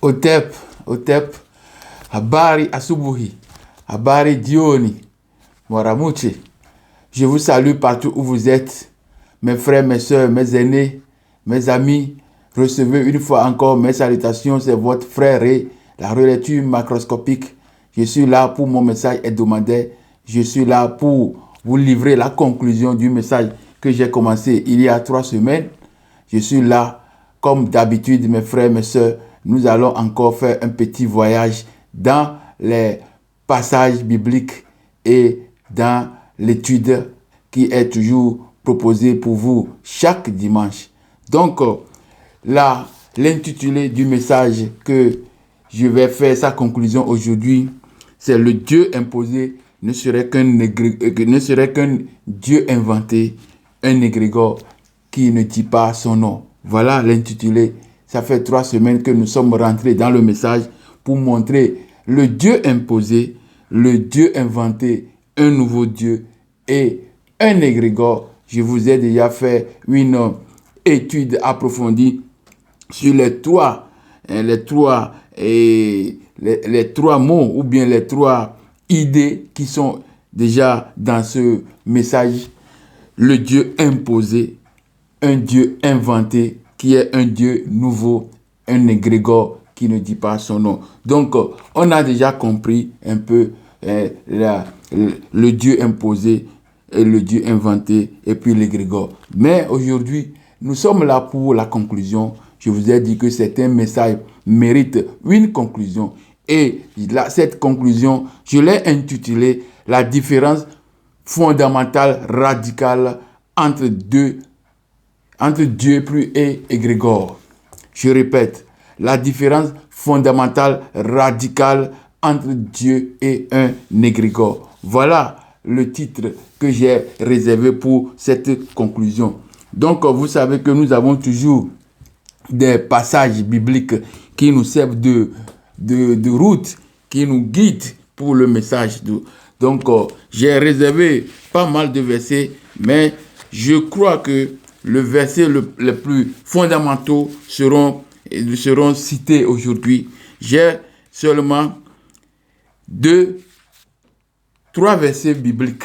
Otep, Otep, habari asubuhi, habari jioni, Mwaramuche. Je vous salue partout où vous êtes, mes frères, mes sœurs, mes aînés, mes amis. Recevez une fois encore mes salutations, c'est votre frère et la relecture macroscopique. Je suis là pour mon message hebdomadaire. Je suis là pour vous livrer la conclusion du message que j'ai commencé il y a 3 semaines. Je suis là, comme d'habitude, mes frères, mes sœurs. Nous allons encore faire un petit voyage dans les passages bibliques et dans l'étude qui est toujours proposée pour vous chaque dimanche. Donc, là, l'intitulé du message que je vais faire sa conclusion aujourd'hui, c'est le Dieu imposé ne serait qu'un Dieu inventé, un égrégore qui ne dit pas son nom. Voilà l'intitulé. Ça fait 3 semaines que nous sommes rentrés dans le message pour montrer le Dieu imposé, le Dieu inventé, un nouveau Dieu et un égrégore. Je vous ai déjà fait une étude approfondie sur les trois mots ou bien les 3 idées qui sont déjà dans ce message. Le Dieu imposé, un Dieu inventé qui est un Dieu nouveau, un égrégore qui ne dit pas son nom. Donc, on a déjà compris un peu le Dieu imposé, et le Dieu inventé et puis l'égrégore. Mais aujourd'hui, nous sommes là pour la conclusion. Je vous ai dit que certains messages méritent une conclusion. Et là, cette conclusion, je l'ai intitulée « La différence fondamentale, radicale entre Dieu plus et égrégore ». Je répète, la différence fondamentale, radicale entre Dieu et un égrégore. Voilà le titre que j'ai réservé pour cette conclusion. Donc, vous savez que nous avons toujours des passages bibliques qui nous servent de route, qui nous guident pour le message. Donc, j'ai réservé pas mal de versets, mais je crois que les versets les plus fondamentaux seront cités aujourd'hui. J'ai seulement 3 versets bibliques,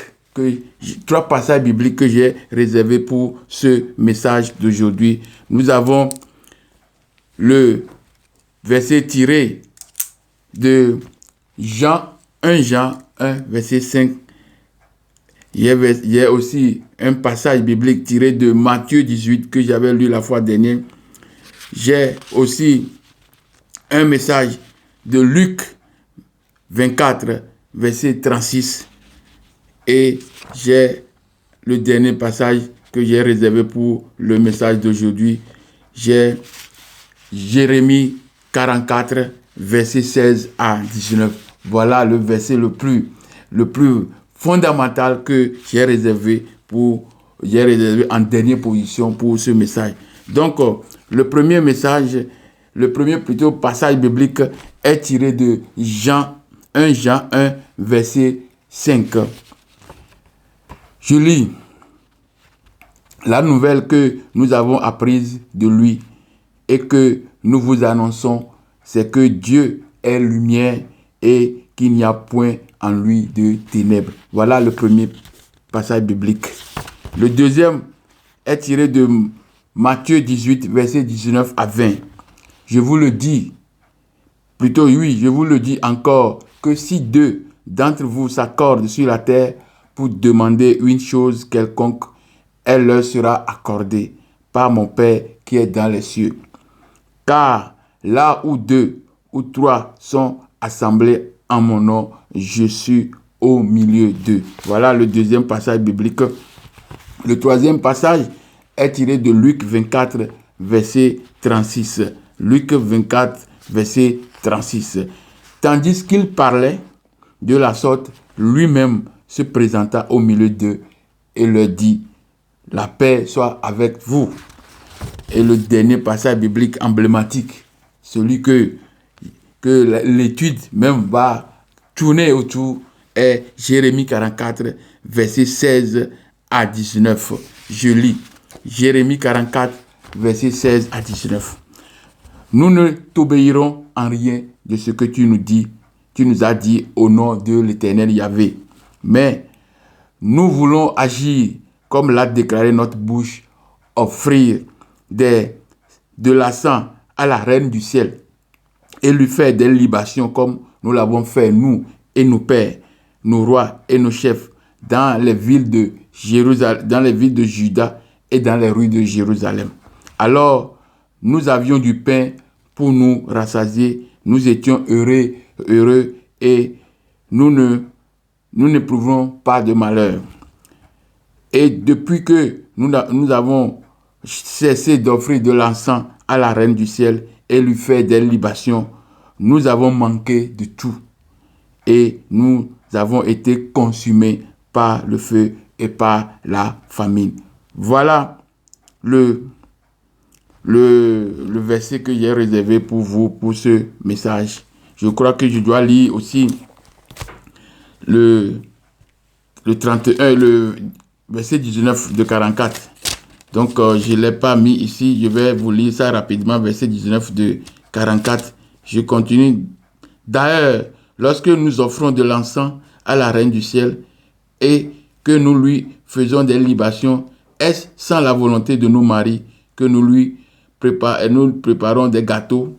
3 passages bibliques que j'ai réservés pour ce message d'aujourd'hui. Nous avons le verset tiré de 1 Jean 1, verset 5. Il y a aussi un passage biblique tiré de Matthieu 18 que j'avais lu la fois dernière. J'ai aussi un message de Luc 24, verset 36. Et j'ai le dernier passage que j'ai réservé pour le message d'aujourd'hui. J'ai Jérémie 44, verset 16 à 19. Voilà le verset le plus fondamental que j'ai réservé en dernière position pour ce message. Donc, le premier passage biblique est tiré de 1 Jean 1, verset 5. Je lis. La nouvelle que nous avons apprise de lui et que nous vous annonçons, c'est que Dieu est lumière et qu'il n'y a point en lui de ténèbres. Voilà le premier passage biblique. Le deuxième est tiré de Matthieu 18, verset 19 à 20. Je vous le dis encore, que si 2 d'entre vous s'accordent sur la terre pour demander une chose quelconque, elle leur sera accordée par mon Père qui est dans les cieux. Car là où 2 ou 3 sont assemblés en mon nom, je suis au milieu d'eux. Voilà le deuxième passage biblique. Le troisième passage est tiré de Luc 24, verset 36. Luc 24, verset 36. Tandis qu'il parlait de la sorte, lui-même se présenta au milieu d'eux et leur dit, la paix soit avec vous. Et le dernier passage biblique emblématique, celui que l'étude même va tourner autour, est Jérémie 44, verset 16 à 19. Je lis Jérémie 44, verset 16 à 19. Nous ne t'obéirons en rien de ce que tu nous as dit au nom de l'Éternel Yahvé. Mais nous voulons agir comme l'a déclaré notre bouche, offrir de l'encens à la reine du ciel et lui faire des libations comme nous l'avons fait, nous et nos pères, nos rois et nos chefs, dans les villes de Jérusalem, dans les villes de Juda et dans les rues de Jérusalem. Alors, nous avions du pain pour nous rassasier, nous étions heureux et nous n'éprouvons pas de malheur. Et depuis que nous avons cessé d'offrir de l'encens à la reine du ciel et lui faire des libations, nous avons manqué de tout. Et nous avons été consumés par le feu et par la famine. Voilà le verset que j'ai réservé pour vous, pour ce message. Je crois que je dois lire aussi le 31, le verset 19 de 44. Donc, je ne l'ai pas mis ici. Je vais vous lire ça rapidement, verset 19 de 44. Je continue. D'ailleurs, lorsque nous offrons de l'encens à la reine du ciel et que nous lui faisons des libations, est-ce sans la volonté de nos maris que nous préparons des gâteaux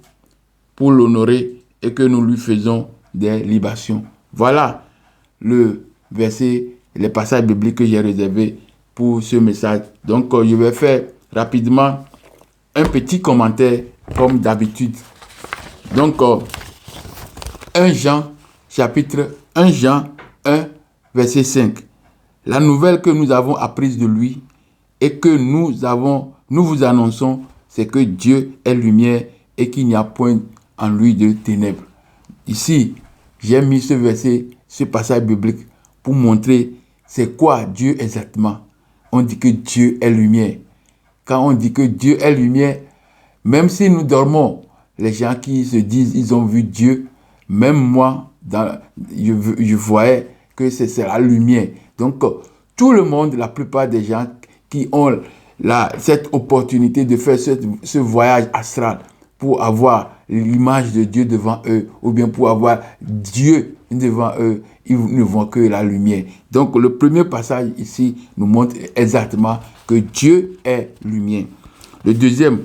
pour l'honorer et que nous lui faisons des libations? Voilà le verset, les passages bibliques que j'ai réservés pour ce message. Donc, je vais faire rapidement un petit commentaire comme d'habitude. Donc, 1 Jean, chapitre 1 Jean 1, verset 5. La nouvelle que nous avons apprise de lui et que nous vous annonçons, c'est que Dieu est lumière et qu'il n'y a point en lui de ténèbres. Ici, j'ai mis ce verset, ce passage biblique pour montrer c'est quoi Dieu exactement. On dit que Dieu est lumière. Quand on dit que Dieu est lumière, même si nous dormons, les gens qui se disent ils ont vu Dieu, même moi, je voyais que c'est la lumière. Donc, tout le monde, la plupart des gens qui ont cette opportunité de faire ce voyage astral pour avoir l'image de Dieu devant eux, ou bien pour avoir Dieu devant eux, ils ne voient que la lumière. Donc, le premier passage ici nous montre exactement que Dieu est lumière. Le deuxième,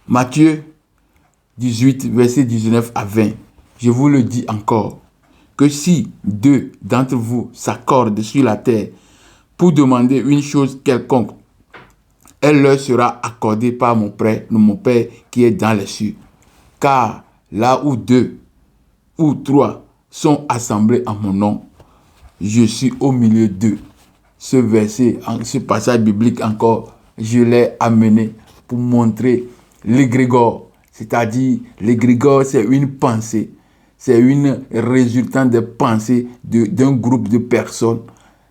Matthieu 18, verset 19 à 20. Je vous le dis encore, que si deux d'entre vous s'accordent sur la terre pour demander une chose quelconque, elle leur sera accordée par mon Père qui est dans les cieux. Car là où deux ou trois sont assemblés en mon nom, je suis au milieu d'eux. Ce verset, ce passage biblique encore, je l'ai amené pour montrer l'égrégore. C'est-à-dire, l'égrégore, c'est une pensée. C'est une résultante des pensées d'un groupe de personnes,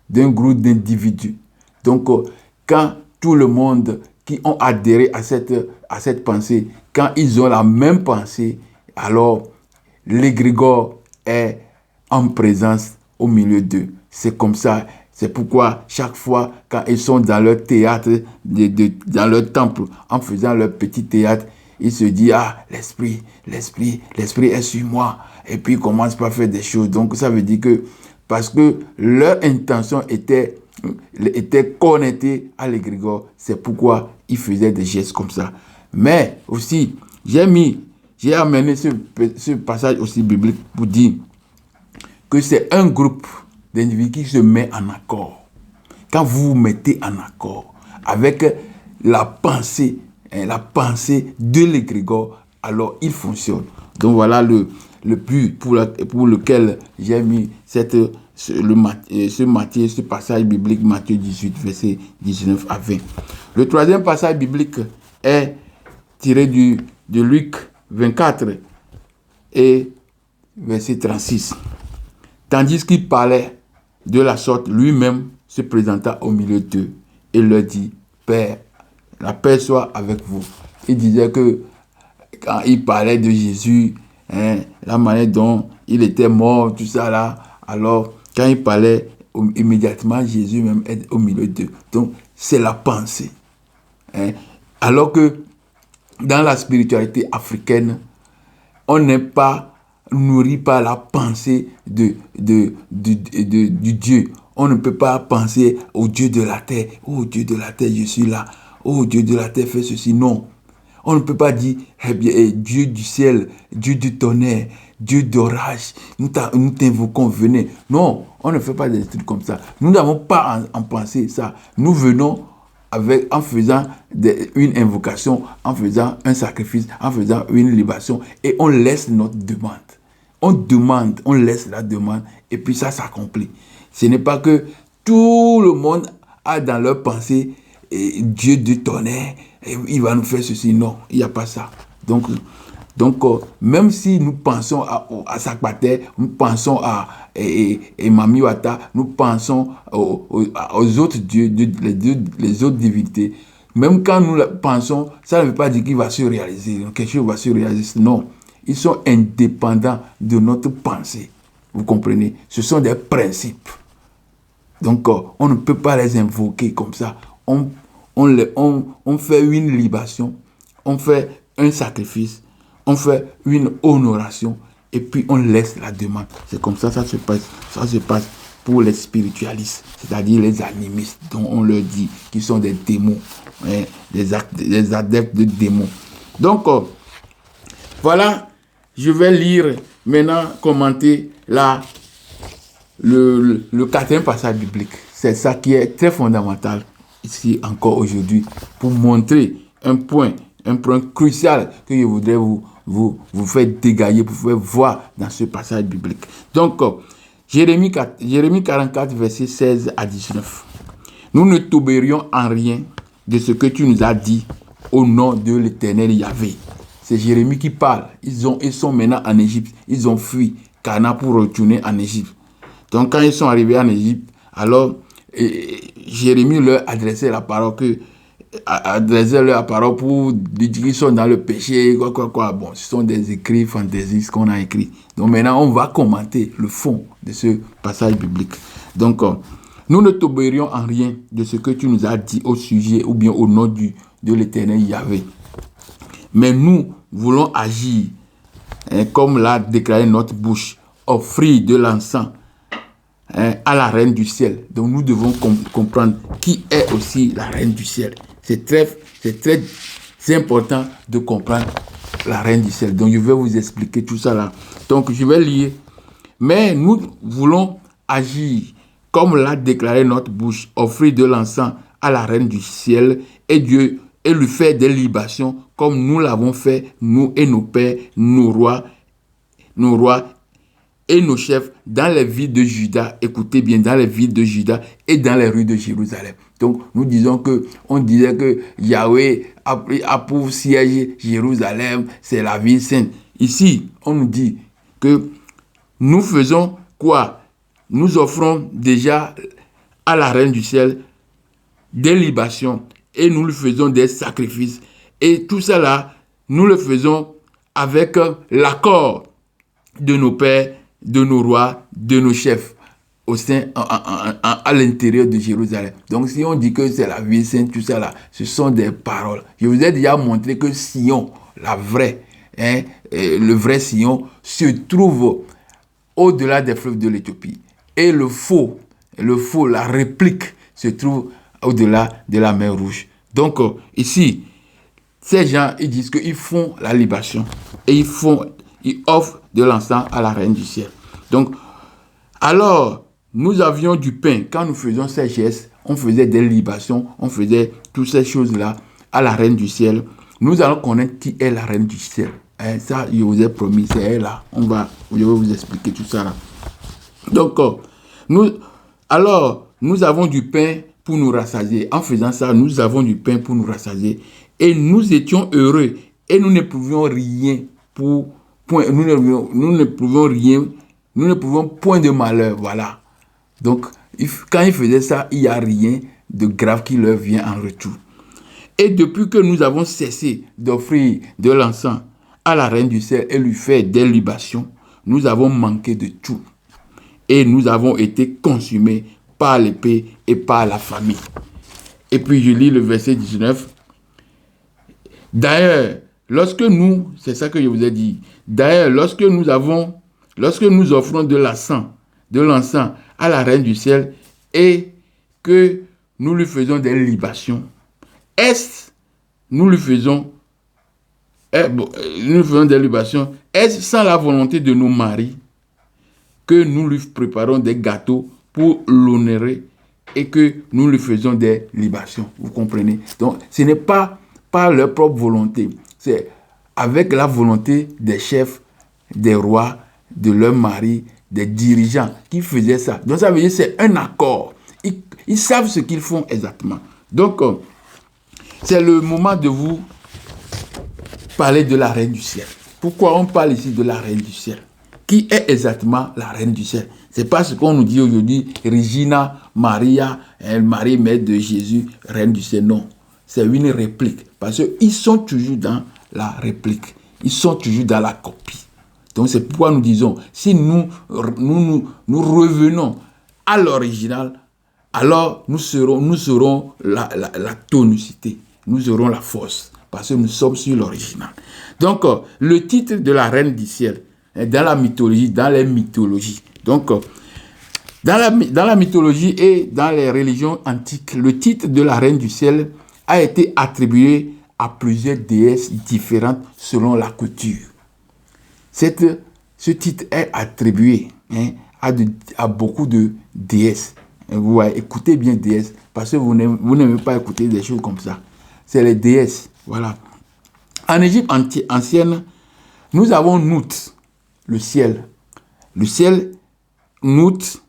d'un groupe d'individus. Donc, quand tout le monde qui ont adhéré à cette pensée, quand ils ont la même pensée, alors l'égrégore est en présence au milieu d'eux. C'est comme ça. C'est pourquoi chaque fois, quand ils sont dans leur théâtre, dans leur temple, en faisant leur petit théâtre, ils se disent, ah, l'esprit est sur moi. Et puis, ils commencent par faire des choses. Donc, ça veut dire que, parce que leur intention était connectée à l'égrégore, c'est pourquoi ils faisaient des gestes comme ça. Mais aussi, j'ai amené ce passage aussi biblique pour dire que c'est un groupe d'individus qui se met en accord. Quand vous vous mettez en accord avec la pensée de l'égrégore, alors il fonctionne. Donc voilà le but pour lequel j'ai mis ce passage biblique, Matthieu 18, verset 19 à 20. Le troisième passage biblique est tiré de Luc 24 et verset 36. Tandis qu'il parlait de la sorte, lui-même se présenta au milieu d'eux et leur dit, Père, la paix soit avec vous. Il disait que quand il parlait de Jésus, la manière dont il était mort, tout ça là, alors quand il parlait, immédiatement Jésus même est au milieu d'eux. Donc c'est la pensée. Alors que dans la spiritualité africaine, on n'est pas nourri par la pensée du Dieu. On ne peut pas penser au Dieu de la terre. Oh Dieu de la terre, je suis là. Oh Dieu de la terre, fais ceci. Non. On ne peut pas dire, eh bien, Dieu du ciel, Dieu du tonnerre, Dieu d'orage, nous t'invoquons, venez. Non, on ne fait pas des trucs comme ça. Nous n'avons pas en pensée ça. Nous venons en faisant une invocation, en faisant un sacrifice, en faisant une libation, et on laisse notre demande. On demande, on laisse la demande, et puis ça s'accomplit. Ce n'est pas que tout le monde a dans leur pensée Dieu du tonnerre, il va nous faire ceci. Non, il n'y a pas ça. Donc même si nous pensons à Sakpater, nous pensons à Mami Wata, nous pensons aux autres dieux, les autres divinités, même quand nous pensons, ça ne veut pas dire qu'il va se réaliser, quelque chose va se réaliser. Non, ils sont indépendants de notre pensée. Vous comprenez? Ce sont des principes. Donc, on ne peut pas les invoquer comme ça. On fait une libation, on fait un sacrifice, on fait une honoration, et puis on laisse la demande. C'est comme ça, ça se passe. Ça se passe pour les spiritualistes, c'est-à-dire les animistes, dont on leur dit qu'ils sont des démons, hein, des adeptes de démons. Donc, voilà, je vais lire maintenant, commenter le quatrième passage biblique. C'est ça qui est très fondamental ici encore aujourd'hui, pour montrer un point crucial que je voudrais vous faire dégailler, pour vous faire voir dans ce passage biblique. Donc, Jérémie 44, versets 16 à 19. Nous ne t'obéirions en rien de ce que tu nous as dit au nom de l'Éternel Yahvé. C'est Jérémie qui parle. Ils sont maintenant en Égypte. Ils ont fui Cana pour retourner en Égypte. Donc, quand ils sont arrivés en Égypte, alors Jérémie leur adressait la parole pour dire qu'ils sont dans le péché, quoi. Bon, ce sont des écrits fantaisistes qu'on a écrits. Donc maintenant, on va commenter le fond de ce passage biblique. Donc, nous ne t'obéirions en rien de ce que tu nous as dit au sujet ou bien au nom de l'Éternel Yahvé. Mais nous voulons agir, comme l'a déclaré notre bouche, offrir de l'encens à la reine du ciel. Donc nous devons comprendre qui est aussi la reine du ciel. C'est important de comprendre la reine du ciel. Donc je vais vous expliquer tout ça là. Donc je vais lire. Mais nous voulons agir comme l'a déclaré notre bouche, offrir de l'encens à la reine du ciel et Dieu et lui faire des libations comme nous l'avons fait, nous et nos pères, nos rois et nos chefs dans les villes de Juda, écoutez bien, dans les villes de Juda et dans les rues de Jérusalem. Donc, nous on disait que Yahweh a pour siège Jérusalem, c'est la ville sainte. Ici, on nous dit que nous faisons quoi? Nous offrons déjà à la reine du ciel des libations et nous lui faisons des sacrifices. Et tout cela, nous le faisons avec l'accord de nos pères, de nos rois, de nos chefs au sein, à l'intérieur de Jérusalem. Donc si on dit que c'est la ville sainte, tout ça là, ce sont des paroles. Je vous ai déjà montré que Sion, le vrai Sion, se trouve au-delà des fleuves de l'Éthiopie. Et le faux, la réplique, se trouve au-delà de la mer Rouge. Donc ici, ces gens, ils disent qu'ils font la libation et ils offrent de l'encens à la reine du ciel. Donc, alors, nous avions du pain. Quand nous faisions ces gestes, on faisait des libations, on faisait toutes ces choses-là à la reine du ciel. Nous allons connaître qui est la reine du ciel. Ça, je vous ai promis, c'est elle là. Je vais vous expliquer tout ça là. Donc, nous avons du pain pour nous rassasier. En faisant ça, nous avons du pain pour nous rassasier. Et nous étions heureux. Et nous n'éprouvions rien nous n'éprouvions point de malheur. Voilà. Donc, quand ils faisaient ça, il n'y a rien de grave qui leur vient en retour. Et depuis que nous avons cessé d'offrir de l'encens à la reine du ciel et lui faire des libations, nous avons manqué de tout. Et nous avons été consumés par l'épée et par la famine. Et puis je lis le verset 19. D'ailleurs, c'est ça que je vous ai dit. D'ailleurs, lorsque nous offrons de l'encens à la Reine du ciel et que nous lui faisons des libations, nous lui faisons des libations, est-ce sans la volonté de nos maris que nous lui préparons des gâteaux pour l'honorer et que nous lui faisons des libations? Vous comprenez? Donc, ce n'est pas par leur propre volonté, c'est avec la volonté des chefs, des rois, de leurs maris, des dirigeants qui faisaient ça. Donc, ça veut dire que c'est un accord. Ils savent ce qu'ils font exactement. Donc, c'est le moment de vous parler de la Reine du ciel. Pourquoi on parle ici de la Reine du ciel? Qui est exactement la Reine du ciel? C'est pas ce qu'on nous dit aujourd'hui, Regina Maria, Marie, mère de Jésus, Reine du ciel. Non, c'est une réplique. Parce qu'ils sont toujours dans la réplique. Ils sont toujours dans la copie. Donc c'est pourquoi nous disons, si nous revenons à l'original, alors nous serons la tonicité, nous aurons la force, parce que nous sommes sur l'original. Donc, le titre de la Reine du ciel, dans la mythologie, dans les mythologies. Donc, dans la mythologie et dans les religions antiques, le titre de la Reine du ciel a été attribué à plusieurs déesses différentes selon la coutume. Ce titre est attribué à beaucoup de déesses. Vous voyez, écoutez bien déesses, parce que vous n'aimez pas écouter des choses comme ça. C'est les déesses, voilà. En Égypte ancienne, nous avons Nout, le ciel. Le ciel, Nout,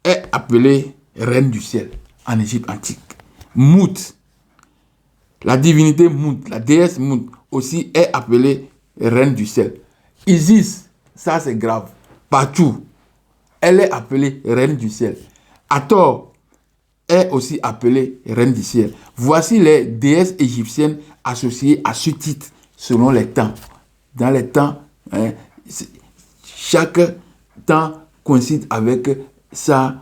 est appelé reine du ciel en Égypte antique. Mout, la divinité Mout, la déesse Mout aussi est appelée reine du ciel. Isis, ça c'est grave, partout, elle est appelée reine du ciel. Hathor est aussi appelée reine du ciel. Voici les déesses égyptiennes associées à ce titre selon les temps. Dans les temps, chaque temps coïncide avec son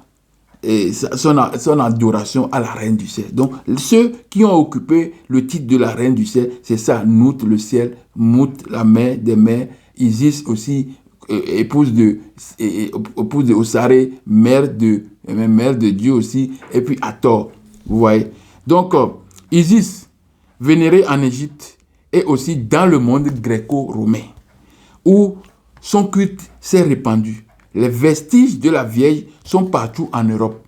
adoration à la reine du ciel. Donc, ceux qui ont occupé le titre de la reine du ciel, c'est ça, Nout, le ciel, Mout, la mère des mères, Isis aussi, épouse de Osaré, mère de Dieu aussi, et puis Hathor, vous voyez. Donc, Isis, vénérée en Égypte, et aussi dans le monde gréco-romain, où son culte s'est répandu. Les vestiges de la vieille sont partout en Europe.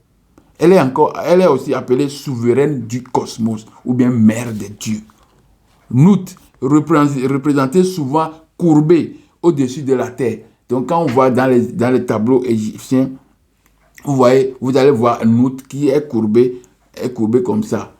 Elle est aussi appelée souveraine du cosmos, ou bien mère des dieux. Nout, représentée souvent courbée au-dessus de la terre. Donc, quand on voit dans les tableaux égyptiens, vous allez voir Nout qui est courbée comme ça.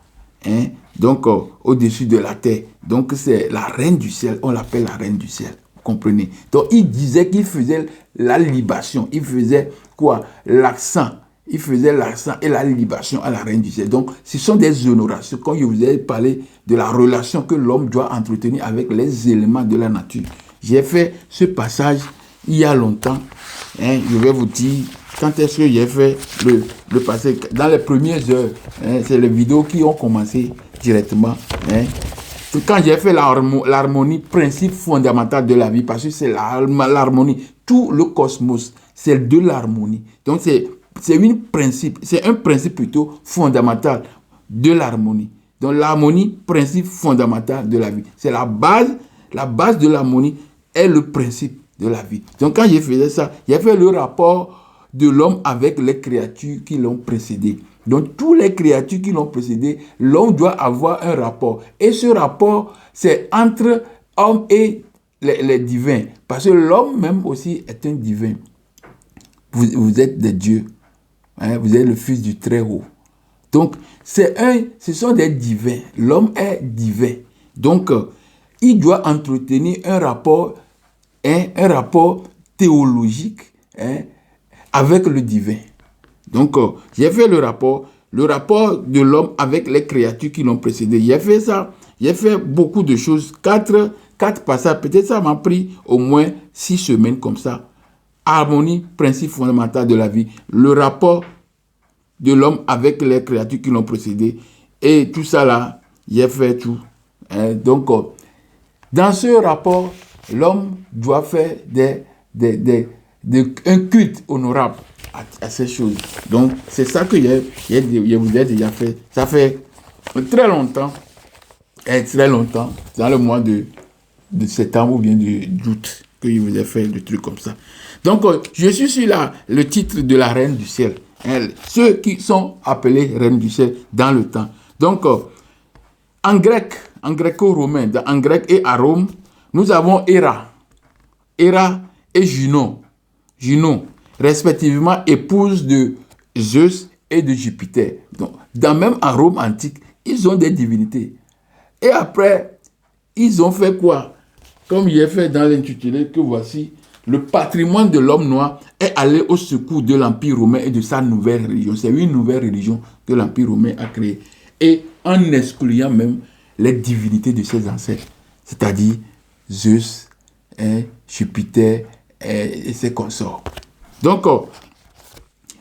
Donc, au-dessus de la terre. Donc, c'est la reine du ciel. On l'appelle la reine du ciel. Vous comprenez? Donc, il disait qu'il faisait la libation. Il faisait quoi? L'accent. Il faisait l'accent et la libation à la reine du ciel. Donc, ce sont des honorations. Quand je vous ai parlé de la relation que l'homme doit entretenir avec les éléments de la nature. J'ai fait ce passage il y a longtemps. Je vais vous dire quand est-ce que j'ai fait le passage. Dans les premières heures, c'est les vidéos qui ont commencé directement. Quand j'ai fait l'harmonie, principe fondamental de la vie, parce que c'est l'harmonie. Tout le cosmos, c'est de l'harmonie. Donc, c'est un principe plutôt fondamental de l'harmonie. Donc, l'harmonie, principe fondamental de la vie. C'est la base de l'harmonie est le principe de la vie. Donc, quand j'ai fait ça, j'ai fait le rapport de l'homme avec les créatures qui l'ont précédé. Donc, toutes les créatures qui l'ont précédé, l'homme doit avoir un rapport. Et ce rapport, c'est entre homme et les divins. Parce que l'homme même aussi est un divin. Vous êtes des dieux. Vous êtes le fils du Très-Haut. Donc, ce sont des divins. L'homme est divin. Donc, il doit entretenir un rapport théologique avec le divin. Donc, j'ai fait le rapport de l'homme avec les créatures qui l'ont précédé. J'ai fait ça, j'ai fait beaucoup de choses, quatre passages, peut-être ça m'a pris au moins 6 semaines comme ça. Harmonie, principe fondamental de la vie, le rapport de l'homme avec les créatures qui l'ont précédé, et tout ça là, j'ai fait tout. Donc, dans ce rapport, l'homme doit faire un culte honorable à ces choses. Donc, c'est ça que je vous ai déjà fait. Ça fait très longtemps, dans le mois de septembre ou bien d'août, que je vous ai fait des trucs comme ça. Donc, je suis sur le titre de la reine du ciel. Ceux qui sont appelés reine du ciel dans le temps. Donc, en grec, en gréco-romain, en grec et à Rome, nous avons Héra et Junon, respectivement épouse de Zeus et de Jupiter. Donc, même en Rome antique, ils ont des divinités. Et après, ils ont fait quoi? Comme il est fait dans l'intitulé que voici, le patrimoine de l'homme noir est allé au secours de l'Empire romain et de sa nouvelle religion. C'est une nouvelle religion que l'Empire romain a créée. Et en excluant même les divinités de ses ancêtres, c'est-à-dire Zeus, Jupiter et ses consorts. Donc,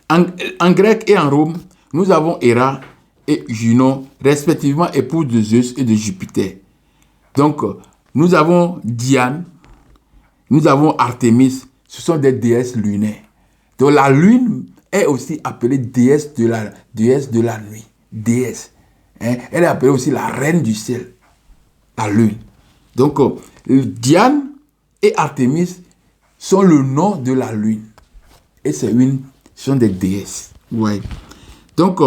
en grec et en Rome, nous avons Héra et Junon, respectivement épouses de Zeus et de Jupiter. Donc, nous avons Diane, nous avons Artémis, ce sont des déesses lunaires. Donc, la lune est aussi appelée déesse de la nuit. Déesse. Elle est appelée aussi la reine du ciel, la lune. Donc, Diane et Artémis sont le nom de la lune. Et ce sont des déesses. Ouais. Donc,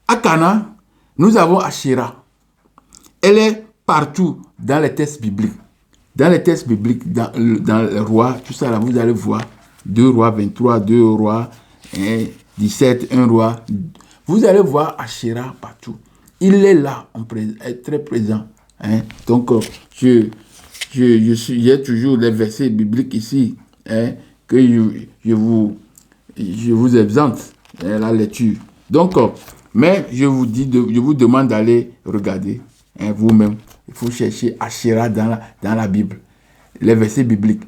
à Cana, nous avons Asherah. Elle est partout dans les textes bibliques. Dans les textes bibliques, dans le roi, tout ça là, vous allez voir 2 rois 23, 2 rois 17, 1 roi. Vous allez voir Asherah partout. Il est là, est très présent. Donc, j'ai toujours les versets bibliques ici que je vous exempte la lecture. Donc, mais je vous demande d'aller regarder vous-même. Il faut chercher Asherah dans la Bible. Les versets bibliques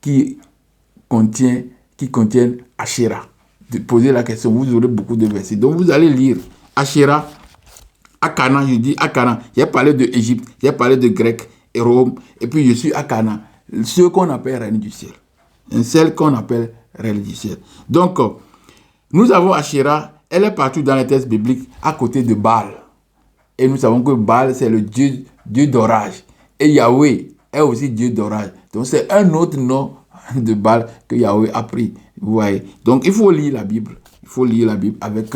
qui contiennent Asherah. Posez la question, vous aurez beaucoup de versets. Donc, vous allez lire Asherah, à Cana, je dis à Cana. J'ai parlé de Égypte, j'ai parlé de Grec et Rome, et puis je suis à Cana, ce qu'on appelle reine du ciel. Celle qu'on appelle reine du ciel. Donc, nous avons Asherah, elle est partout dans les textes bibliques, à côté de Baal. Et nous savons que Baal, c'est le dieu d'orage. Et Yahweh est aussi dieu d'orage. Donc, c'est un autre nom de Baal que Yahweh a pris. Vous voyez. Donc, il faut lire la Bible. Il faut lire la Bible avec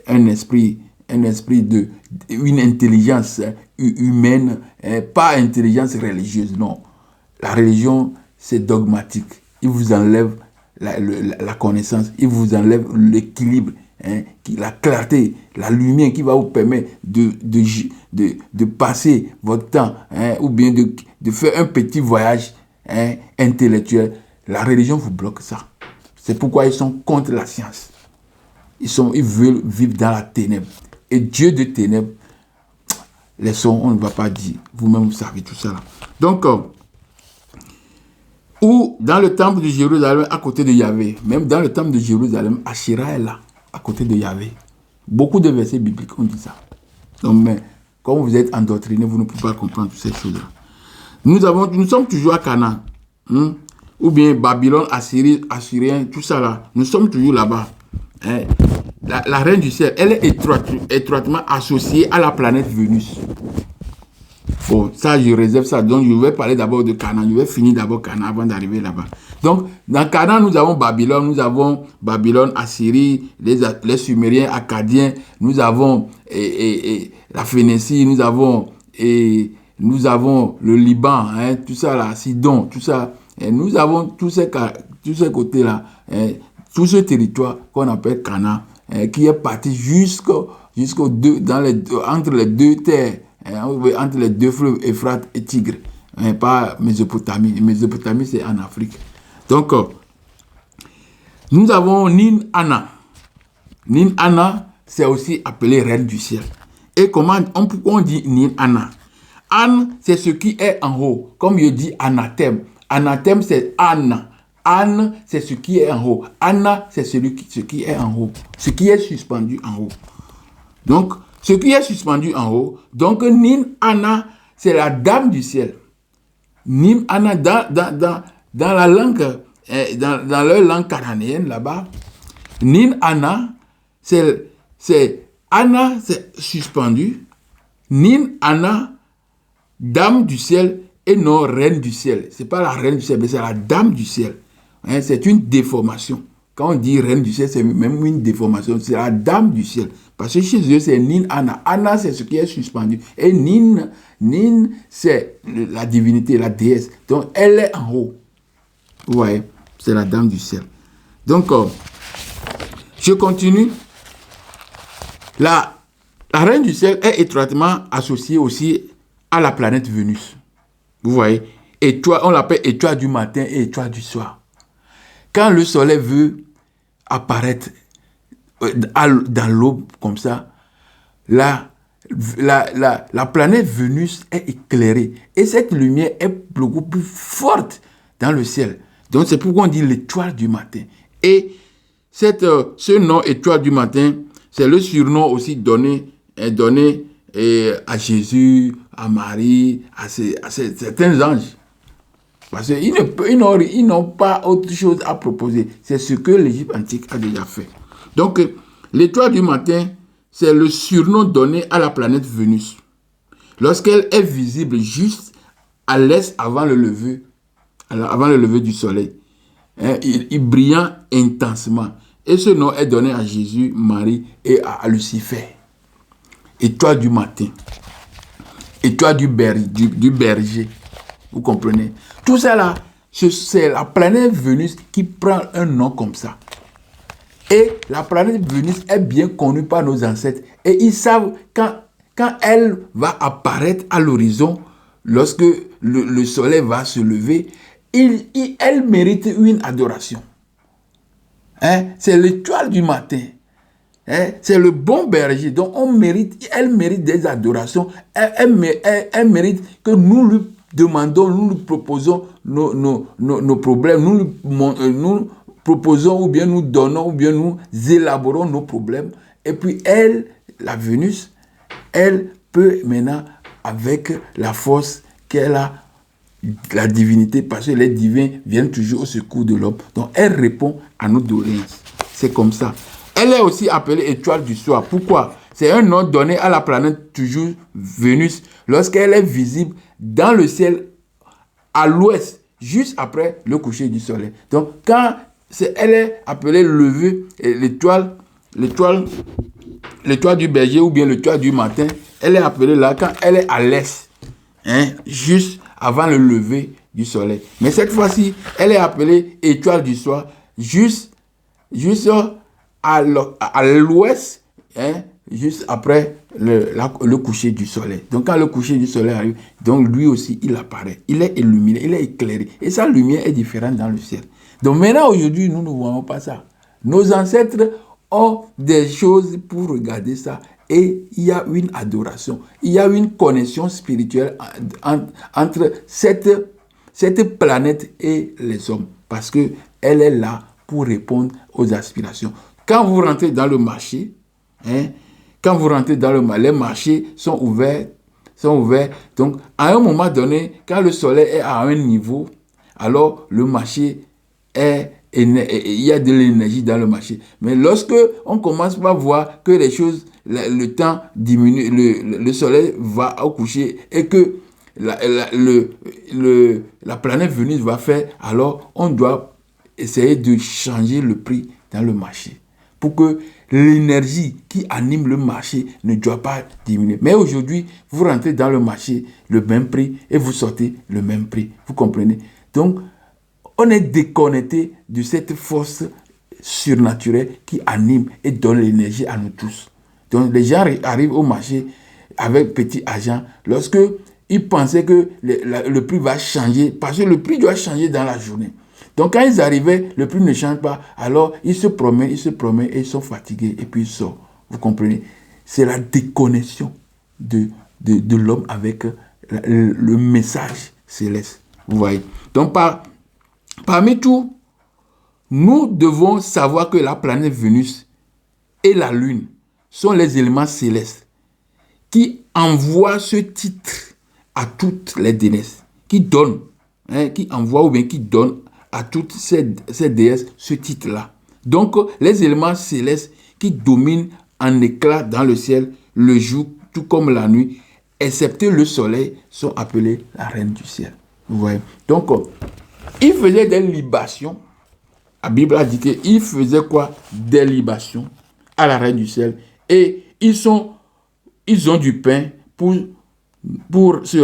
un esprit une intelligence humaine, pas intelligence religieuse, non. La religion, c'est dogmatique. Il vous enlève la connaissance, il vous enlève l'équilibre, la clarté, la lumière qui va vous permettre de passer votre temps, ou bien de faire un petit voyage intellectuel. La religion vous bloque ça. C'est pourquoi ils sont contre la science. Ils veulent vivre dans la ténèbre. Et Dieu de ténèbres, les sons, on ne va pas dire. Vous-même, vous savez tout ça. Là. Donc, ou dans le temple de Jérusalem, à côté de Yahvé, même dans le temple de Jérusalem, Asherah est là, à côté de Yahvé. Beaucoup de versets bibliques ont dit ça. Donc, mais comme vous êtes endoctriné, vous ne pouvez pas comprendre toutes ces choses-là. Nous sommes toujours à Canaan, ou bien Babylone, Assyrie, Assyrien, tout ça là. Nous sommes toujours là-bas. La reine du ciel, elle est étroitement associée à la planète Vénus. Bon, ça, je réserve ça. Donc, je vais parler d'abord de Canaan. Je vais finir d'abord Canaan avant d'arriver là-bas. Donc, dans Canaan, nous avons Babylone, Assyrie, les Sumériens, Akkadiens. Nous avons la Phénicie, nous avons le Liban, tout ça là, Sidon, tout ça. Et nous avons tous ces côtés-là, tout ce territoire qu'on appelle Canaan, qui est parti entre les deux terres, entre les deux fleuves, Euphrate et Tigre, pas Mésopotamie. Mésopotamie, c'est en Afrique. Donc, nous avons Nin-Ana. Nin-Ana, c'est aussi appelé reine du ciel. Et pourquoi on dit Nin-Ana? An, c'est ce qui est en haut. Comme je dis anathème. Anathème, c'est Anna. Anne, c'est ce qui est en haut. Anna, c'est ce qui est en haut. Ce qui est suspendu en haut. Donc, ce qui est suspendu en haut. Donc, Nin, Anna, c'est la dame du ciel. Nim Ana, dans la langue, dans leur langue cananéenne là-bas, Nin Ana, c'est Ana, c'est suspendu. Nin Ana, dame du ciel, et non reine du ciel. C'est pas la reine du ciel, mais c'est la dame du ciel. Hein, c'est une déformation. Quand on dit reine du ciel, c'est même une déformation. C'est la dame du ciel. Parce que chez eux, c'est Nin Ana. Ana, c'est ce qui est suspendu. Et Nin, c'est la divinité, la déesse. Donc, elle est en haut. Vous voyez, c'est la dame du ciel. Donc, je continue. La reine du ciel est étroitement associée aussi à la planète Vénus. Vous voyez, étoile, on l'appelle étoile du matin et étoile du soir. Quand le soleil veut apparaître dans l'aube comme ça, la planète Vénus est éclairée. Et cette lumière est beaucoup plus forte dans le ciel. Donc c'est pourquoi on dit l'étoile du matin. Et ce nom étoile du matin, c'est le surnom aussi donné à Jésus, à Marie, à certains anges. Parce qu'ils n'ont pas autre chose à proposer. C'est ce que l'Égypte antique a déjà fait. Donc, l'étoile du matin, c'est le surnom donné à la planète Vénus. Lorsqu'elle est visible juste à l'est avant le lever du soleil, hein, il brillant intensement. Et ce nom est donné à Jésus, Marie et à Lucifer. Étoile du matin. Étoile du berger. Vous comprenez? Tout ça là, c'est la planète Vénus qui prend un nom comme ça. Et la planète Vénus est bien connue par nos ancêtres. Et ils savent quand elle va apparaître à l'horizon, lorsque le soleil va se lever, elle mérite une adoration. Hein? C'est l'étoile du matin. Hein? C'est le bon berger. Donc elle mérite des adorations. Elle mérite que nous lui demandons, nous lui proposons nos problèmes. Nous proposons ou bien nous donnons ou bien nous élaborons nos problèmes. Et puis elle, la Vénus, elle peut maintenant, avec la force qu'elle a, la divinité, parce que les divins viennent toujours au secours de l'homme. Donc elle répond à nos doléances. C'est comme ça. Elle est aussi appelée étoile du soir. Pourquoi? C'est un nom donné à la planète toujours Vénus lorsqu'elle est visible dans le ciel à l'ouest, juste après le coucher du soleil. Donc quand elle est appelée l'étoile du berger ou bien l'étoile du matin, elle est appelée là quand elle est à l'est, hein, juste avant le lever du soleil. Mais cette fois-ci, elle est appelée étoile du soir, juste à l'ouest, hein, juste après le coucher du soleil. Donc quand le coucher du soleil arrive, donc lui aussi, il apparaît. Il est illuminé, il est éclairé. Et sa lumière est différente dans le ciel. Donc maintenant, aujourd'hui, nous ne voyons pas ça. Nos ancêtres ont des choses pour regarder ça. Et il y a une adoration. Il y a une connexion spirituelle entre cette planète et les hommes. Parce qu'elle est là pour répondre aux aspirations. Quand vous rentrez dans le marché, hein, les marchés sont ouverts. Donc, à un moment donné, quand le soleil est à un niveau, alors le marché il y a de l'énergie dans le marché. Mais lorsque on commence par voir que les choses, le temps diminue, le soleil va au coucher et que la planète Vénus va faire, alors on doit essayer de changer le prix dans le marché pour que l'énergie qui anime le marché ne doit pas diminuer. Mais aujourd'hui, vous rentrez dans le marché le même prix et vous sortez le même prix. Vous comprenez? Donc, on est déconnecté de cette force surnaturelle qui anime et donne l'énergie à nous tous. Donc, les gens arrivent au marché avec petit argent lorsque ils pensaient que le prix va changer, parce que le prix doit changer dans la journée. Donc, quand ils arrivaient, le prix ne change pas. Alors, ils se promènent et ils sont fatigués et puis ils sortent. Vous comprenez? C'est la déconnexion de l'homme avec le message céleste. Vous voyez? Donc, parmi tout, nous devons savoir que la planète Vénus et la Lune sont les éléments célestes qui envoient ce titre à toutes les déesses, qui donnent qui envoie ou bien qui donne à toutes ces déesses ce titre-là. Donc, les éléments célestes qui dominent en éclat dans le ciel, le jour, tout comme la nuit, excepté le soleil, sont appelés la reine du ciel. Vous voyez? Donc, il faisait des libations. La Bible a dit qu'il faisait quoi? Des libations à la reine du ciel. Et ils ont du pain pour se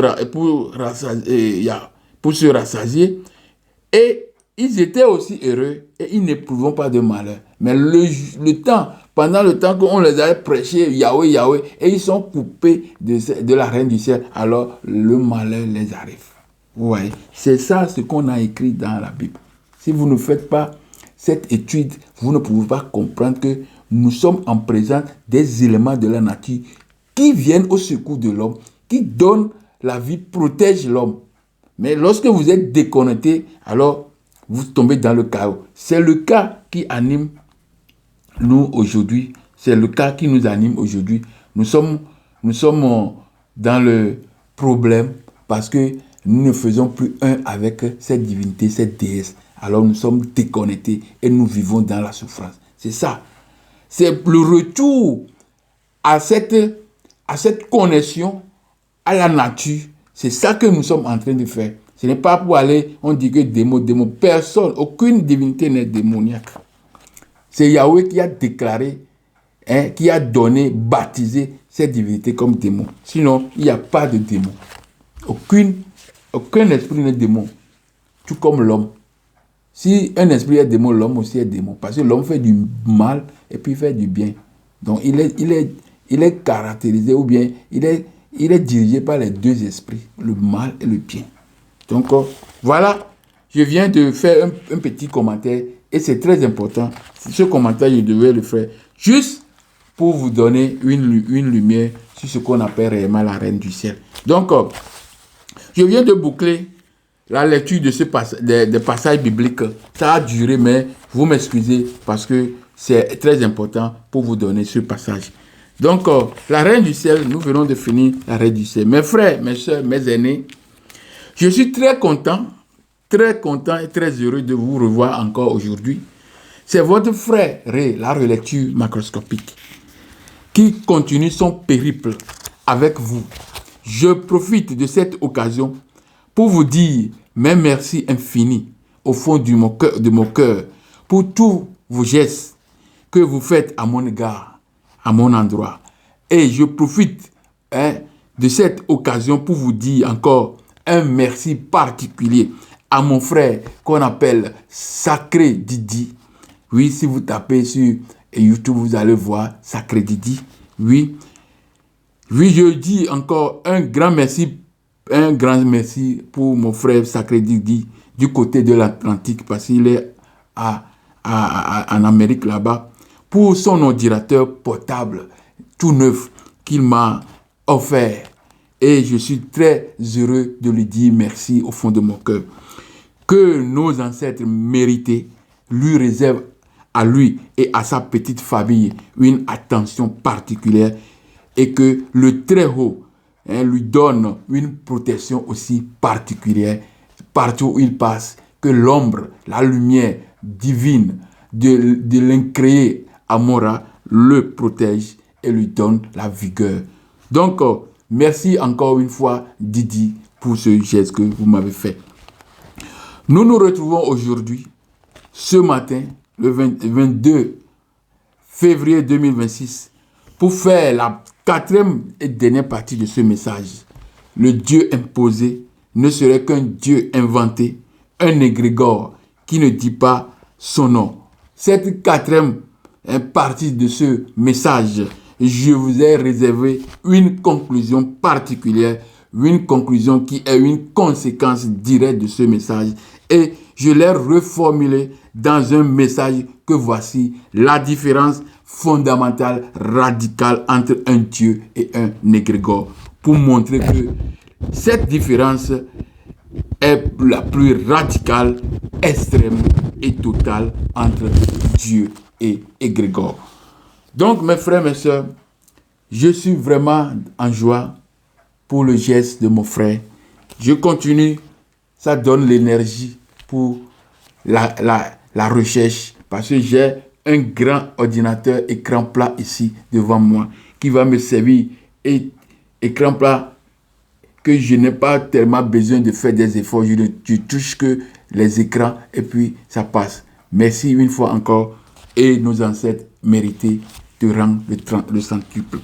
rassasier. Et ils étaient aussi heureux et ils n'éprouvaient pas de malheur. Mais pendant le temps qu'on les avait prêché Yahweh, Yahweh, et ils sont coupés de la reine du ciel, alors le malheur les arrive. Vous voyez, c'est ça ce qu'on a écrit dans la Bible. Si vous ne faites pas cette étude, vous ne pouvez pas comprendre que nous sommes en présence des éléments de la nature qui viennent au secours de l'homme, qui donnent la vie, protègent l'homme. Mais lorsque vous êtes déconnecté, alors vous tombez dans le chaos. C'est le cas qui anime nous aujourd'hui. C'est le cas qui nous anime aujourd'hui. Nous sommes dans le problème parce que nous ne faisons plus un avec cette divinité, cette déesse. Alors nous sommes déconnectés et nous vivons dans la souffrance. C'est ça. C'est le retour à cette connexion à la nature. C'est ça que nous sommes en train de faire. Ce n'est pas pour aller, on dit que démon. Personne, aucune divinité n'est démoniaque. C'est Yahweh qui a déclaré, qui a donné, baptisé cette divinité comme démon. Sinon, il n'y a pas de démon. Aucun esprit n'est démon. Tout comme l'homme. Si un esprit est démon, l'homme aussi est démon. Parce que l'homme fait du mal et puis il fait du bien. Donc il est caractérisé ou bien il est dirigé par les deux esprits, le mal et le bien. Donc voilà, je viens de faire un petit commentaire et c'est très important. Ce commentaire, je devais le faire juste pour vous donner une lumière sur ce qu'on appelle réellement la reine du ciel. Donc, je viens de boucler la lecture de des passages bibliques. Ça a duré, mais vous m'excusez parce que c'est très important pour vous donner ce passage. Donc, la reine du ciel, nous venons de finir la reine du ciel. Mes frères, mes soeurs, mes aînés, je suis très content et très heureux de vous revoir encore aujourd'hui. C'est votre frère Ray, la relecture macroscopique, qui continue son périple avec vous. Je profite de cette occasion pour vous dire mes merci infinis au fond de mon cœur pour tous vos gestes que vous faites à mon égard, à mon endroit. Et je profite de cette occasion pour vous dire encore un merci particulier à mon frère qu'on appelle Sacré Didi. Oui, si vous tapez sur YouTube, vous allez voir Sacré Didi. Oui, je dis encore un grand merci pour mon frère Sacré Didi du côté de l'Atlantique parce qu'il est en Amérique là-bas pour son ordinateur portable tout neuf qu'il m'a offert. Et je suis très heureux de lui dire merci au fond de mon cœur. Que nos ancêtres mérités lui réservent à lui et à sa petite famille une attention particulière et que le Très-Haut lui donne une protection aussi particulière partout où il passe. Que l'ombre, la lumière divine de l'incréé Amora le protège et lui donne la vigueur. Donc, merci encore une fois, Didi, pour ce geste que vous m'avez fait. Nous nous retrouvons aujourd'hui, ce matin, le 22 février 2026, pour faire la 4e et dernière partie de ce message. Le Dieu imposé ne serait qu'un Dieu inventé, un égrégore qui ne dit pas son nom. Cette 4e partie de ce message, je vous ai réservé une conclusion particulière, une conclusion qui est une conséquence directe de ce message. Et je l'ai reformulé dans un message que voici: la différence fondamentale, radicale entre un Dieu et un égrégore. Pour montrer que cette différence est la plus radicale, extrême et totale entre Dieu et égrégore. Donc, mes frères, mes sœurs, je suis vraiment en joie pour le geste de mon frère. Je continue ça donne l'énergie pour la recherche. Parce que j'ai un grand ordinateur écran plat ici devant moi qui va me servir. Et écran plat que je n'ai pas tellement besoin de faire des efforts. Je touche que les écrans et puis ça passe. Merci une fois encore. Et nos ancêtres méritaient de rendre le centuple.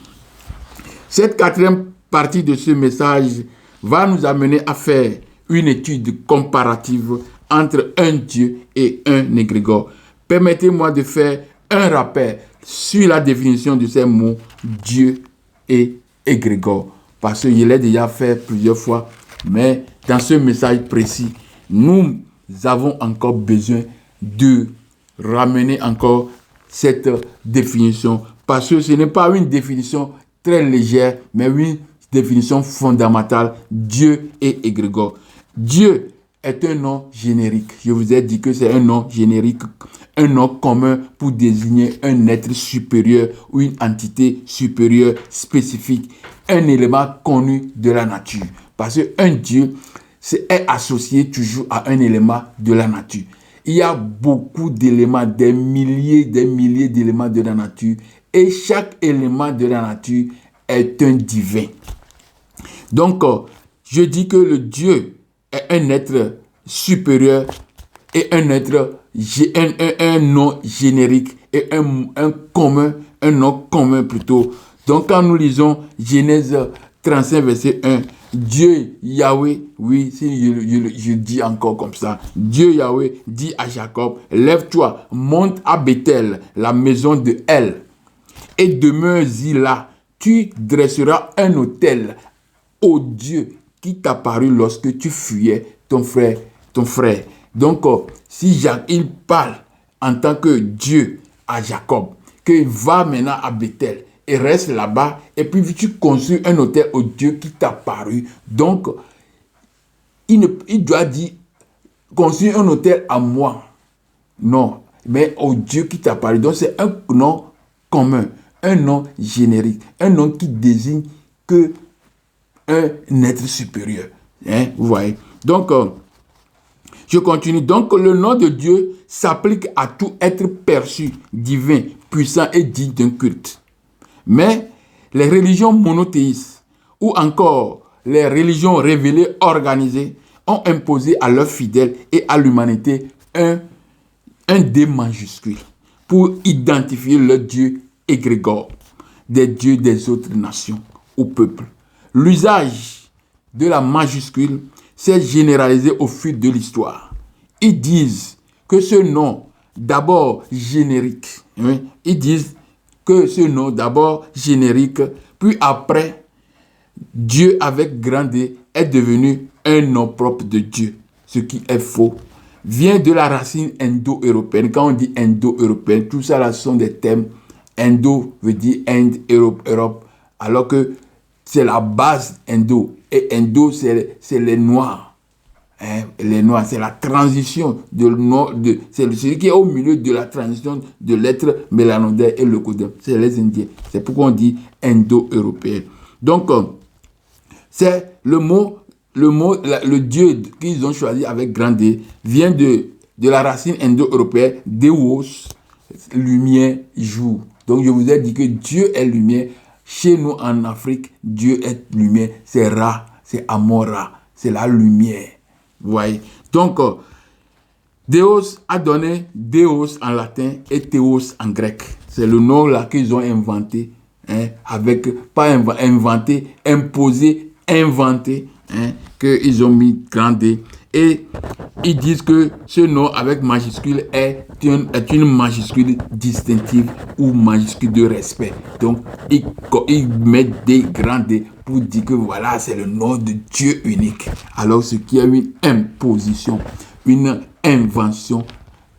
Cette quatrième partie de ce message va nous amener à faire une étude comparative entre un Dieu et un égrégore. Permettez-moi de faire un rappel sur la définition de ces mots Dieu et égrégore. Parce que je l'ai déjà fait plusieurs fois, mais dans ce message précis, nous avons encore besoin de ramener encore cette définition. Parce que ce n'est pas une définition très légère, mais une définition fondamentale, Dieu et égrégore. Dieu est un nom générique. Je vous ai dit que c'est un nom générique, un nom commun pour désigner un être supérieur ou une entité supérieure spécifique, un élément connu de la nature. Parce qu'un Dieu est associé toujours à un élément de la nature. Il y a beaucoup d'éléments, des milliers d'éléments de la nature, et chaque élément de la nature est un divin. Donc, je dis que le Dieu est un être supérieur et un être, un nom générique et un nom commun plutôt. Donc, quand nous lisons Genèse 35, verset 1, Dieu Yahweh, oui, si je dis encore comme ça, Dieu Yahweh dit à Jacob, lève-toi, monte à Bethel, la maison de El, et demeure-y là. Tu dresseras un autel au Dieu qui t'apparut lorsque tu fuyais ton frère. Donc, si il parle en tant que Dieu à Jacob, qu'il va maintenant à Bethel et reste là-bas, et puis tu construis un autel au Dieu qui t'apparut. Donc, il doit dire, construis un autel à moi. Non, mais au Dieu qui t'apparut. Donc, c'est un nom commun, un nom générique, un nom qui désigne que un être supérieur. Vous voyez. Donc, je continue. Donc, le nom de Dieu s'applique à tout être perçu, divin, puissant et digne d'un culte. Mais les religions monothéistes ou encore les religions révélées organisées ont imposé à leurs fidèles et à l'humanité un D majuscule pour identifier le Dieu égrégore des dieux des autres nations ou peuples. L'usage de la majuscule s'est généralisé au fil de l'histoire. Ils disent que ce nom, d'abord générique, puis après, Dieu avec grand D est devenu un nom propre de Dieu, ce qui est faux, vient de la racine indo-européenne. Quand on dit indo-européenne, tout ça là sont des termes. Indo veut dire Inde, Europe, alors que c'est la base indo. Et indo, c'est les Noirs. Les Noirs, c'est la transition c'est celui qui est au milieu de la transition de l'être mélanodère et le codème. C'est les Indiens. C'est pourquoi on dit indo-européen. Donc, c'est le Dieu qu'ils ont choisi avec grand D vient de la racine indo-européenne, Deus, lumière, jour. Donc, je vous ai dit que Dieu est lumière. Chez nous, en Afrique, Dieu est lumière. C'est Ra, c'est Amora, c'est la lumière. Vous voyez? Donc, Deus a donné Deus en latin et Théos en grec. C'est le nom là qu'ils ont inventé. Pas inventé, imposé, inventé. Qu'ils ont mis grand D. Et ils disent que ce nom avec majuscule est une majuscule distinctive ou majuscule de respect. Donc, ils mettent des grands D pour dire que voilà, c'est le nom de Dieu unique. Alors, ce qui est une imposition, une invention,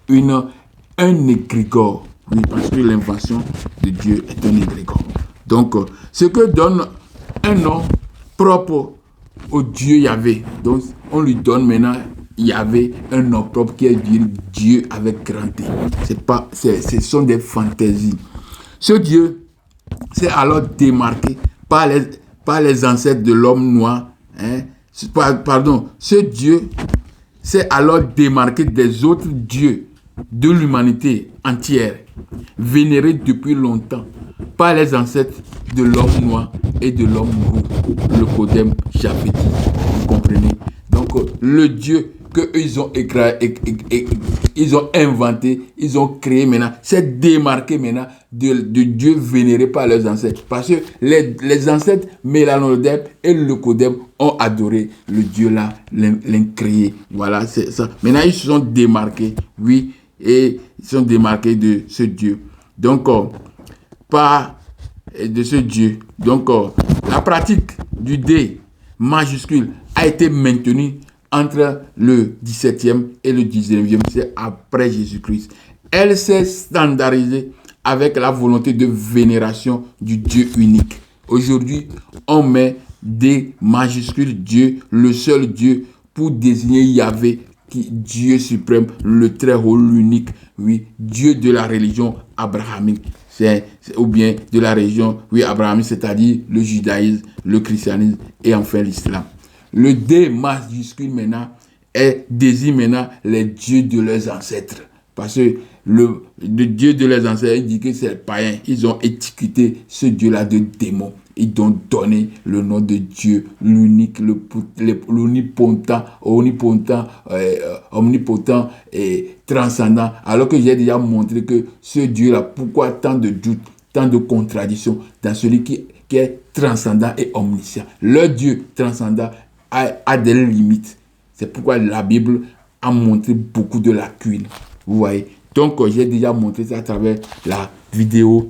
un égrégore. Oui, parce que l'invention de Dieu est un égrégore. Donc, ce que donne un nom propre au Dieu Yahvé. Donc, on lui donne maintenant Yahvé un nom propre qui est Dieu avec grand D. Ce sont des fantaisies. Ce Dieu s'est alors démarqué par les ancêtres de l'homme noir. Ce Dieu s'est alors démarqué des autres dieux de l'humanité entière, vénérés depuis longtemps par les ancêtres de l'homme noir et de l'homme roux, le Codem Japhétique. Vous comprenez? Donc, le Dieu qu'ils ont ils ont inventé, ils ont créé maintenant, s'est démarqué maintenant de Dieu vénéré par leurs ancêtres. Parce que les ancêtres Mélanodem et le Codem ont adoré le Dieu là, l'incréé. Voilà, c'est ça. Maintenant, ils se sont démarqués, oui, et ils sont démarqués de ce Dieu. Donc, par de ce Dieu. Donc, la pratique du D majuscule a été maintenue entre le 17e et le 19e siècle après Jésus-Christ. Elle s'est standardisée avec la volonté de vénération du Dieu unique. Aujourd'hui, on met D majuscule Dieu, le seul Dieu, pour désigner Yahvé, Dieu suprême, le très haut, l'unique, oui, Dieu de la religion abrahamique. Ou bien de la religion, oui, abrahamique, c'est-à-dire le judaïsme, le christianisme et enfin l'islam. Le D majuscule maintenant désigne maintenant les dieux de leurs ancêtres. Parce que le Dieu de leurs ancêtres, il dit que c'est païen. Ils ont étiqueté ce Dieu-là de démon. Ils ont donné le nom de Dieu, l'unique, l'omnipotent, omnipotent et transcendant. Alors que j'ai déjà montré que ce Dieu-là, pourquoi tant de doutes, tant de contradictions dans celui qui est transcendant et omniscient. Le Dieu transcendant a des limites. C'est pourquoi la Bible a montré beaucoup de lacunes. Vous voyez. Donc, j'ai déjà montré ça à travers la vidéo,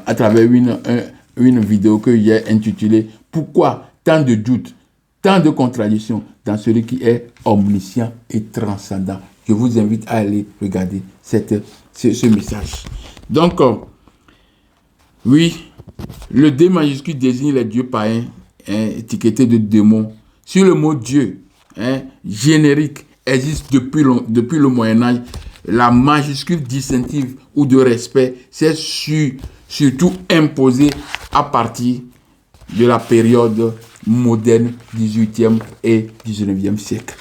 à travers une vidéo que j'ai intitulée « Pourquoi tant de doutes, tant de contradictions dans celui qui est omniscient et transcendant ?» Je vous invite à aller regarder ce message. Donc, oui, le D majuscule désigne les dieux païens étiquetés de démons. Sur le mot Dieu, générique, existe depuis le Moyen-Âge, la majuscule distinctive ou de respect s'est surtout imposée à partir de la période moderne 18e et 19e siècle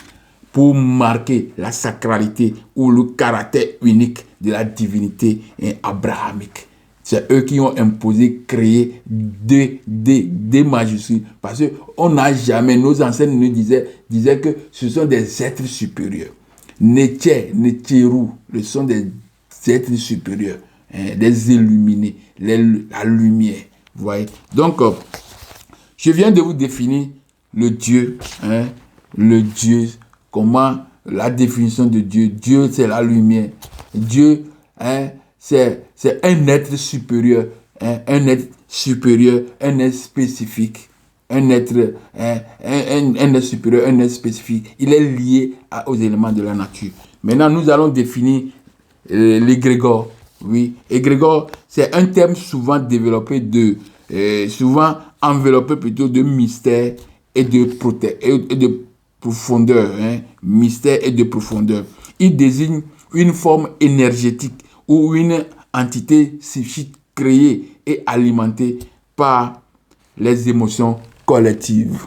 pour marquer la sacralité ou le caractère unique de la divinité abrahamique. C'est eux qui ont imposé, créé des majuscules. Parce que on n'a jamais, nos ancêtres nous disaient que ce sont des êtres supérieurs. Netierou, ce sont des êtres supérieurs, des illuminés, la lumière. Vous voyez? Donc, je viens de vous définir le Dieu, comment la définition de Dieu. Dieu, c'est la lumière. Dieu, c'est un être supérieur, un être supérieur, un être spécifique, un être supérieur, un être spécifique. Il est lié aux éléments de la nature. Maintenant, nous allons définir l'égrégore. Oui, égrégore, c'est un terme souvent développé souvent enveloppé plutôt de mystère et de profondeur, mystère et de profondeur. Il désigne une forme énergétique ou une entité psychique créée et alimentée par les émotions collectives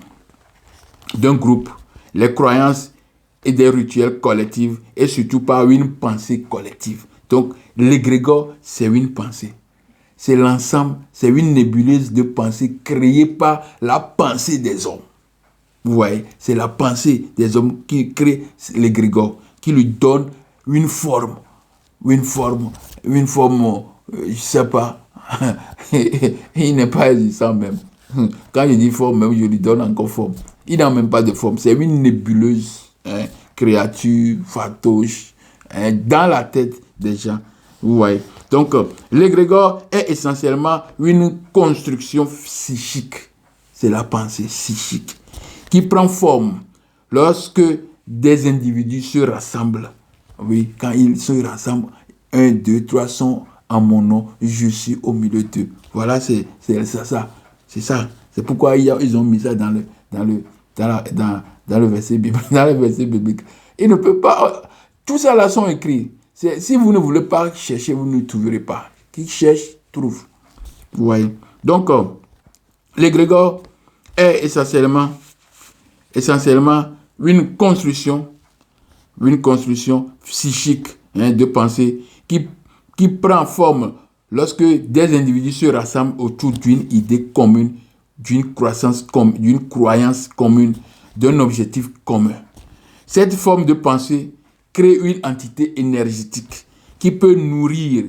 d'un groupe, les croyances et des rituels collectifs et surtout par une pensée collective. Donc, l'égrégore, c'est une pensée. C'est l'ensemble, c'est une nébuleuse de pensée créée par la pensée des hommes. Vous voyez, c'est la pensée des hommes qui crée l'égrégore, qui lui donne une forme, je sais pas, il n'est pas existant même. Quand je dis forme, même, je lui donne encore forme. Il n'a même pas de forme, c'est une nébuleuse, créature, fatouche, dans la tête des gens. Vous voyez. Donc, l'égrégore est essentiellement une construction psychique. C'est la pensée psychique qui prend forme lorsque des individus se rassemblent. Oui, quand ils se rassemblent, 1, 2, 3 sont en mon nom, je suis au milieu d'eux. Voilà, c'est ça. C'est ça. C'est pourquoi ils ont mis ça dans le verset biblique. Ils ne peuvent pas. Tout ça là sont écrits. Si vous ne voulez pas chercher, vous ne trouverez pas. Qui cherche, trouve. Vous voyez. Donc, l'égrégore est essentiellement une construction psychique de pensée qui prend forme lorsque des individus se rassemblent autour d'une idée commune, d'une croyance commune, d'un objectif commun. Cette forme de pensée crée une entité énergétique qui peut nourrir,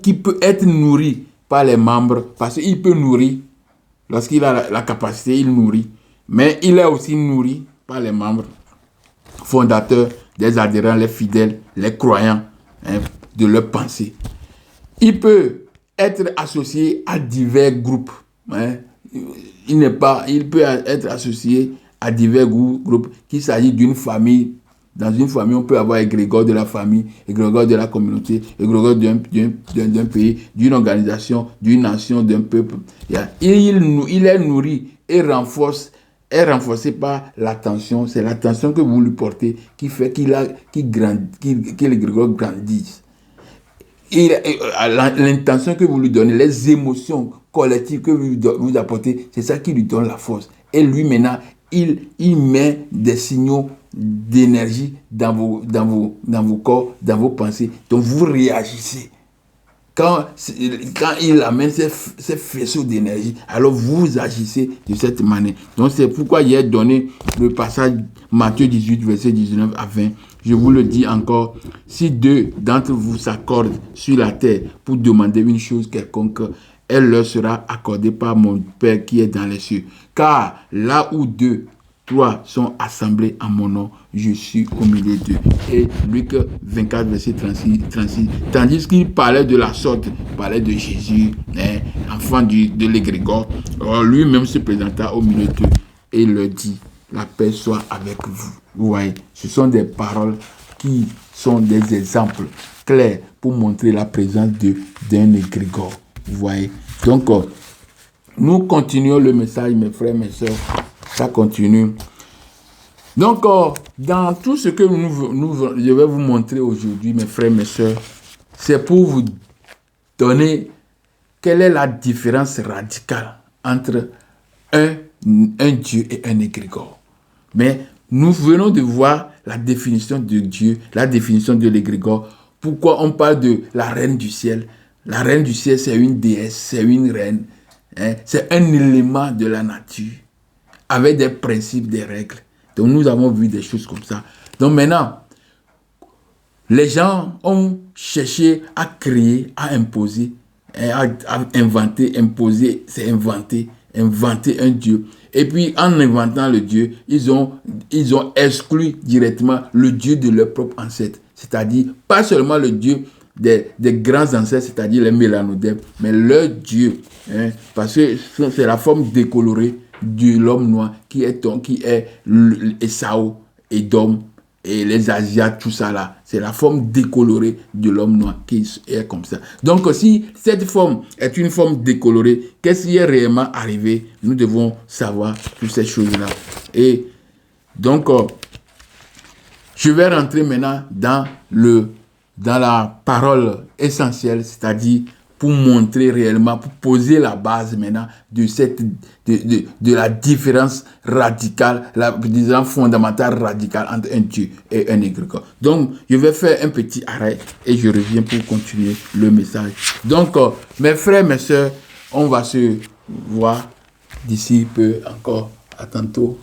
qui peut être nourrie par les membres, parce qu'il peut nourrir, lorsqu'il a la capacité, il nourrit, mais il est aussi nourri par les membres fondateurs, des adhérents, les fidèles, les croyants de leur pensée. Il peut être associé à divers groupes. Il peut être associé à divers groupes, qu'il s'agit d'une famille. Dans une famille, on peut avoir égrégore de la famille, égrégore de la communauté, égrégore d'un pays, d'une organisation, d'une nation, d'un peuple. Il est nourri et renforcé par l'attention. C'est l'attention que vous lui portez qui fait que l'égrégore grandisse. L'intention que vous lui donnez, les émotions collectives que vous apportez, c'est ça qui lui donne la force. Et lui, maintenant, il met des signaux d'énergie dans vos corps, dans vos pensées. Donc, vous réagissez. Quand il amène ces faisceaux d'énergie, alors vous agissez de cette manière. Donc, c'est pourquoi il a donné le passage Matthieu 18, verset 19 à 20. Je vous le dis encore, si deux d'entre vous s'accordent sur la terre pour demander une chose quelconque, elle leur sera accordée par mon Père qui est dans les cieux. Car là où trois sont assemblés en mon nom, je suis au milieu d'eux. Et Luc 24, verset 36. Tandis qu'il parlait de la sorte, il parlait de Jésus, enfant de l'égrégore, lui-même se présenta au milieu d'eux et leur dit, la paix soit avec vous. Vous voyez, ce sont des paroles qui sont des exemples clairs pour montrer la présence d'un égrégore. Vous voyez. Donc, nous continuons le message, mes frères, mes soeurs. Ça continue. Donc, dans tout ce que je vais vous montrer aujourd'hui, mes frères, mes soeurs, c'est pour vous donner quelle est la différence radicale entre un Dieu et un égrégore. Mais nous venons de voir la définition de Dieu, la définition de l'égrégore. Pourquoi on parle de la reine du ciel? La reine du ciel, c'est une déesse, c'est une reine. C'est un élément de la nature, avec des principes, des règles. Donc nous avons vu des choses comme ça. Donc maintenant, les gens ont cherché à créer, à imposer, à inventer, imposer, c'est inventer un Dieu. Et puis en inventant le Dieu, ils ont exclu directement le Dieu de leur propre ancêtre. C'est-à-dire, pas seulement le Dieu des grands ancêtres, c'est-à-dire les Mélanodèmes, mais leur Dieu. Parce que c'est la forme décolorée de l'homme noir qui est Esau, Édom et les Asiates, tout ça là. C'est la forme décolorée de l'homme noir qui est comme ça. Donc si cette forme est une forme décolorée, qu'est-ce qui est réellement arrivé? Nous devons savoir toutes ces choses-là. Et donc, je vais rentrer maintenant dans la parole essentielle, c'est-à-dire pour montrer réellement, pour poser la base maintenant de la différence radicale, la différence fondamentale radicale entre un Dieu et un égrégore. Donc, je vais faire un petit arrêt et je reviens pour continuer le message. Donc, mes frères, mes soeurs, on va se voir d'ici peu encore. À tantôt.